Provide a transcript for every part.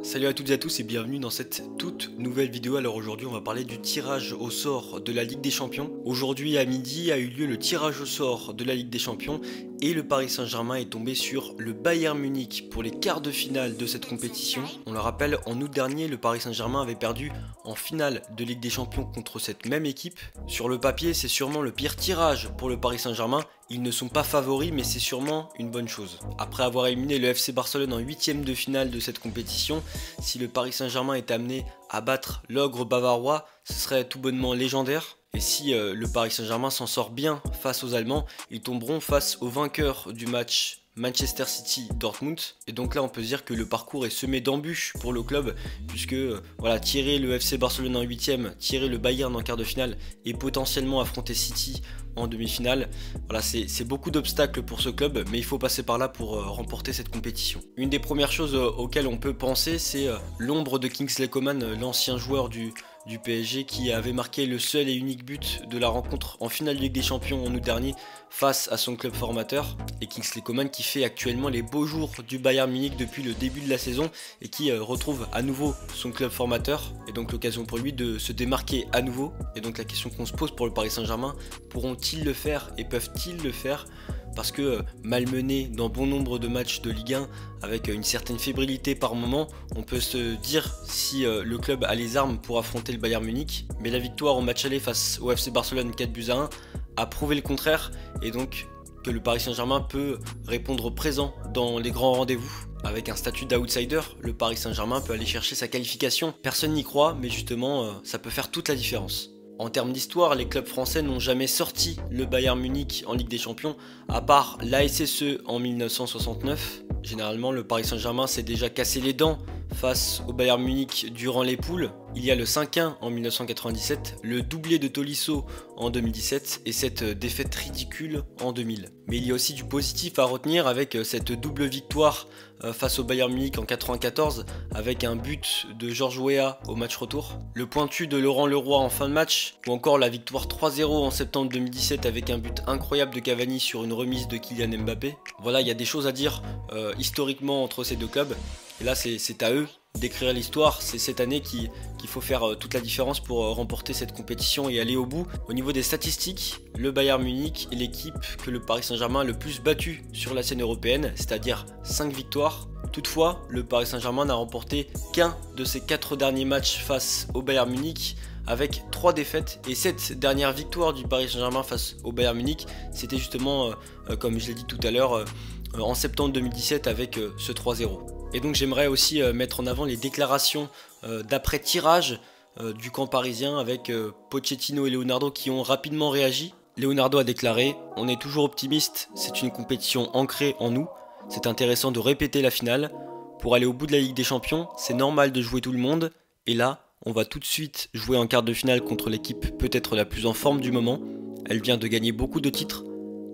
Salut à toutes et à tous et bienvenue dans cette toute nouvelle vidéo. Alors aujourd'hui on va parler du tirage au sort de la Ligue des Champions. Aujourd'hui à midi a eu lieu le tirage au sort de la Ligue des Champions et le Paris Saint-Germain est tombé sur le Bayern Munich pour les quarts de finale de cette compétition. On le rappelle, en août dernier le Paris Saint-Germain avait perdu en finale de Ligue des Champions contre cette même équipe. Sur le papier c'est sûrement le pire tirage pour le Paris Saint-Germain. Ils ne sont pas favoris mais c'est sûrement une bonne chose. Après avoir éliminé le FC Barcelone en huitième de finale de cette compétition, si le Paris Saint-Germain est amené à battre l'ogre bavarois, ce serait tout bonnement légendaire. Et si le Paris Saint-Germain s'en sort bien face aux Allemands, ils tomberont face au vainqueur du match Manchester City-Dortmund. Et donc là on peut dire que le parcours est semé d'embûches pour le club, puisque voilà, tirer le FC Barcelone en 8ème, tirer le Bayern en quart de finale et potentiellement affronter City en demi-finale, voilà, c'est beaucoup d'obstacles pour ce club, mais il faut passer par là pour remporter cette compétition. Une des premières choses auxquelles on peut penser, c'est l'ombre de Kingsley Coman, l'ancien joueur du PSG qui avait marqué le seul et unique but de la rencontre en finale de Ligue des Champions en août dernier face à son club formateur. Et Kingsley Coman qui fait actuellement les beaux jours du Bayern Munich depuis le début de la saison et qui retrouve à nouveau son club formateur. Et donc l'occasion pour lui de se démarquer à nouveau. Et donc la question qu'on se pose pour le Paris Saint-Germain, pourront-ils le faire et peuvent-ils le faire ? Parce que malmené dans bon nombre de matchs de Ligue 1 avec une certaine fébrilité par moment, on peut se dire si le club a les armes pour affronter le Bayern Munich. Mais la victoire au match aller face au FC Barcelone 4-1 a prouvé le contraire et donc que le Paris Saint-Germain peut répondre présent dans les grands rendez-vous. Avec un statut d'outsider, le Paris Saint-Germain peut aller chercher sa qualification. Personne n'y croit, mais justement ça peut faire toute la différence. En termes d'histoire, les clubs français n'ont jamais sorti le Bayern Munich en Ligue des Champions, à part l'ASSE en 1969. Généralement, le Paris Saint-Germain s'est déjà cassé les dents face au Bayern Munich durant les poules. Il y a le 5-1 en 1997, le doublé de Tolisso en 2017 et cette défaite ridicule en 2000. Mais il y a aussi du positif à retenir avec cette double victoire face au Bayern Munich en 94 avec un but de Georges Weah au match retour, le pointu de Laurent Leroy en fin de match ou encore la victoire 3-0 en septembre 2017 avec un but incroyable de Cavani sur une remise de Kylian Mbappé. Voilà, il y a des choses à dire historiquement entre ces deux clubs et là c'est à eux d'écrire l'histoire. C'est cette année qu'il faut faire toute la différence pour remporter cette compétition et aller au bout. Au niveau des statistiques, le Bayern Munich est l'équipe que le Paris Saint-Germain a le plus battu sur la scène européenne, c'est-à-dire 5 victoires. Toutefois, le Paris Saint-Germain n'a remporté qu'un de ses 4 derniers matchs face au Bayern Munich avec 3 défaites et cette dernière victoire du Paris Saint-Germain face au Bayern Munich, c'était justement, comme je l'ai dit tout à l'heure, en septembre 2017 avec ce 3-0. Et donc j'aimerais aussi mettre en avant les déclarations d'après-tirage du camp parisien avec Pochettino et Leonardo qui ont rapidement réagi. Leonardo a déclaré « On est toujours optimiste, c'est une compétition ancrée en nous, c'est intéressant de répéter la finale. Pour aller au bout de la Ligue des Champions, c'est normal de jouer tout le monde. Et là, on va tout de suite jouer en quart de finale contre l'équipe peut-être la plus en forme du moment. Elle vient de gagner beaucoup de titres,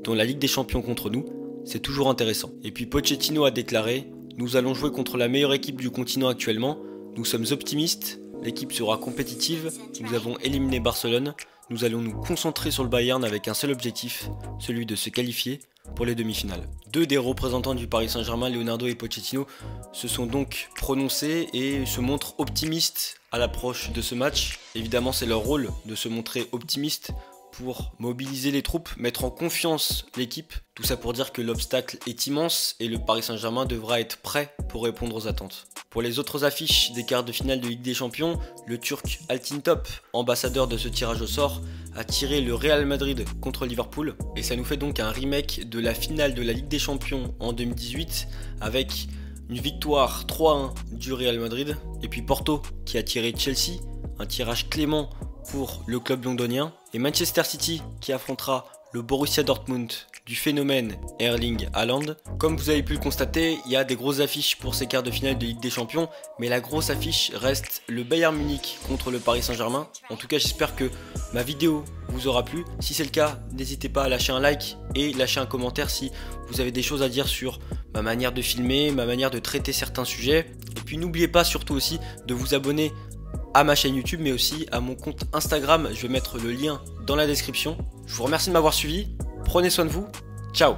dont la Ligue des Champions contre nous. C'est toujours intéressant. » Et puis Pochettino a déclaré « Nous allons jouer contre la meilleure équipe du continent actuellement. Nous sommes optimistes. L'équipe sera compétitive. Nous avons éliminé Barcelone. Nous allons nous concentrer sur le Bayern avec un seul objectif, celui de se qualifier pour les demi-finales. » Deux des représentants du Paris Saint-Germain, Leonardo et Pochettino, se sont donc prononcés et se montrent optimistes à l'approche de ce match. Évidemment, c'est leur rôle de se montrer optimistes pour mobiliser les troupes, mettre en confiance l'équipe. Tout ça pour dire que l'obstacle est immense et le Paris Saint-Germain devra être prêt pour répondre aux attentes. Pour les autres affiches des quarts de finale de Ligue des Champions, le Turc Altintop, ambassadeur de ce tirage au sort, a tiré le Real Madrid contre Liverpool. Et ça nous fait donc un remake de la finale de la Ligue des Champions en 2018 avec une victoire 3-1 du Real Madrid. Et puis Porto qui a tiré Chelsea, un tirage clément pour le club londonien. Et Manchester City qui affrontera le Borussia Dortmund du phénomène Erling Haaland. Comme vous avez pu le constater, il y a des grosses affiches pour ces quarts de finale de Ligue des Champions, mais la grosse affiche reste le Bayern Munich contre le Paris Saint-Germain. En tout cas, j'espère que ma vidéo vous aura plu. Si c'est le cas, n'hésitez pas à lâcher un like et lâcher un commentaire si vous avez des choses à dire sur ma manière de filmer, ma manière de traiter certains sujets. Et puis n'oubliez pas surtout aussi de vous abonner à ma chaîne YouTube mais aussi à mon compte Instagram. Je vais mettre le lien dans la description. Je vous remercie de m'avoir suivi. Prenez soin de vous. Ciao.